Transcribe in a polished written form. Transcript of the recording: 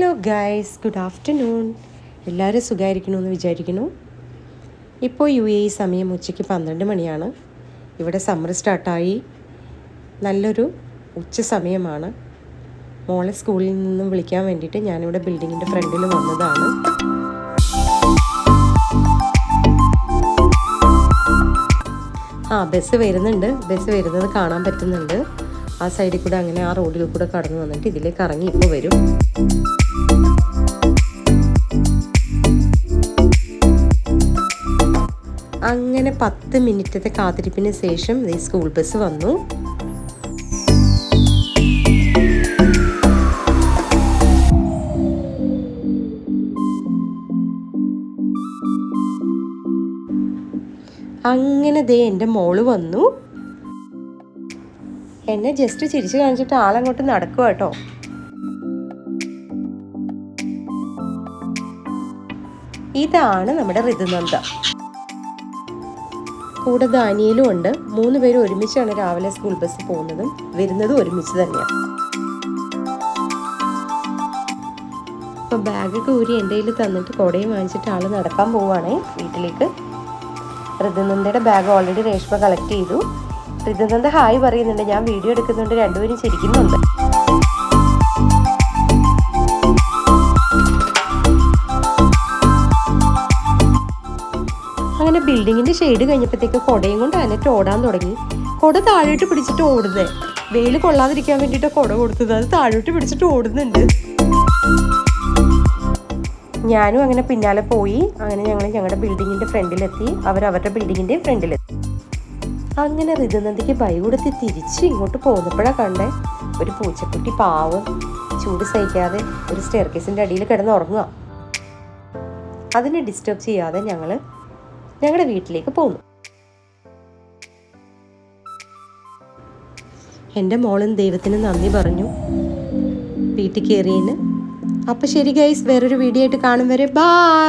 Hello guys, good afternoon. എല്ലാവരും സുഖമായിരിക്കണമെന്ന് വിചാരിക്കുന്നു. ഇപ്പോൾ UAE സമയം ഉച്ചയ്ക്ക് 12 മണിയാണ്. ഇവിടെ സമ്മർ സ്റ്റാർട്ടായി. നല്ലൊരു ഉച്ച സമയമാണ്. മോളെ സ്കൂളിൽ നിന്നും വിളിക്കാൻ വേണ്ടിയിട്ട് ഞാനിവിടെ ബിൽഡിങ്ങിൻ്റെ ഫ്രണ്ടിൽ വന്നതാണ്. ബസ് വരുന്നുണ്ട്. ബസ് വരുന്നത് കാണാൻ പറ്റുന്നുണ്ട്. ആ സൈഡിൽ കൂടെ അങ്ങനെ ആ റോഡിൽ കൂടെ കടന്നു വന്നിട്ട് ഇതിലേക്ക് ഇറങ്ങി ഇപ്പോൾ വരും. അങ്ങനെ 10 മിനിറ്റത്തെ കാത്തിരിപ്പിന് ശേഷം ഈ സ്കൂൾ ബസ് വന്നു. അങ്ങനെ എൻ്റെ മോള് വന്നു. എന്നെ ജസ്റ്റ് ചിരിച്ചു കാണിച്ചിട്ട് ആളങ്ങോട്ട് നടക്കുക കേട്ടോ. ഇതാണ് നമ്മുടെ ഋതുനന്ദ. കൂടെ ദാനിയലും ഉണ്ട്. 3 പേരും ഒരുമിച്ചാണ് രാവിലെ സ്കൂൾ ബസ് പോകുന്നതും വരുന്നതും ഒരുമിച്ച് തന്നെയാണ്. അപ്പോൾ ബാഗൊക്കെ ഊരി എൻ്റെ കയ്യിൽ തന്നിട്ട് കുടയും വാങ്ങിച്ചിട്ട് ആൾ നടക്കാൻ പോവുകയാണേ വീട്ടിലേക്ക്. ഋതുനന്ദയുടെ ബാഗ് ഓൾറെഡി രേഷ്മ കളക്ട് ചെയ്തു. ഋതുനന്ദ ഹായ് പറയുന്നുണ്ട്. ഞാൻ വീഡിയോ എടുക്കുന്നുണ്ട്. രണ്ടുപേരും ചിരിക്കുന്നുണ്ട്. അങ്ങനെ ബിൽഡിങ്ങിൻ്റെ ഷെയ്ഡ് കഴിഞ്ഞപ്പോഴത്തേക്ക് കുടയും കൊണ്ട് അനറ്റ് ഓടാൻ തുടങ്ങി. കുട താഴോട്ട് പിടിച്ചിട്ട് ഓടുന്നത്. വെയിൽ കൊള്ളാതിരിക്കാൻ വേണ്ടിയിട്ട് കുട കൊടുത്തത്. അത് താഴോട്ട് പിടിച്ചിട്ട് ഓടുന്നുണ്ട്. ഞാനും അങ്ങനെ പിന്നാലെ പോയി. അങ്ങനെ ഞങ്ങൾ ഞങ്ങളുടെ ബിൽഡിങ്ങിൻ്റെ ഫ്രണ്ടിലെത്തി. അവരവരുടെ ബിൽഡിങ്ങിൻ്റെ ഫ്രണ്ടിലെത്തി. അങ്ങനെ ഋതുനന്ദയ്ക്ക് ബൈ കൊടുത്ത് തിരിച്ച് ഇങ്ങോട്ട് പോകുന്നപ്പോഴാണ് കണ്ടേ ഒരു പൂച്ചക്കുട്ടി പാവം ചൂട് സഹിക്കാതെ ഒരു സ്റ്റെയർകേസിൻ്റെ അടിയിൽ കിടന്ന് ഉറങ്ങുക. അതിനെ ഡിസ്റ്റർബ് ചെയ്യാതെ ഞങ്ങൾ ഞങ്ങളുടെ വീട്ടിലേക്ക് പോന്നു. എൻ്റെ മോളും ദൈവത്തിന് നന്ദി പറഞ്ഞു വീട്ടിൽ കയറിയതിന്. അപ്പോൾ ശരി ഗൈസ്, വേറൊരു വീഡിയോ ആയിട്ട് കാണും വരെ ബൈ.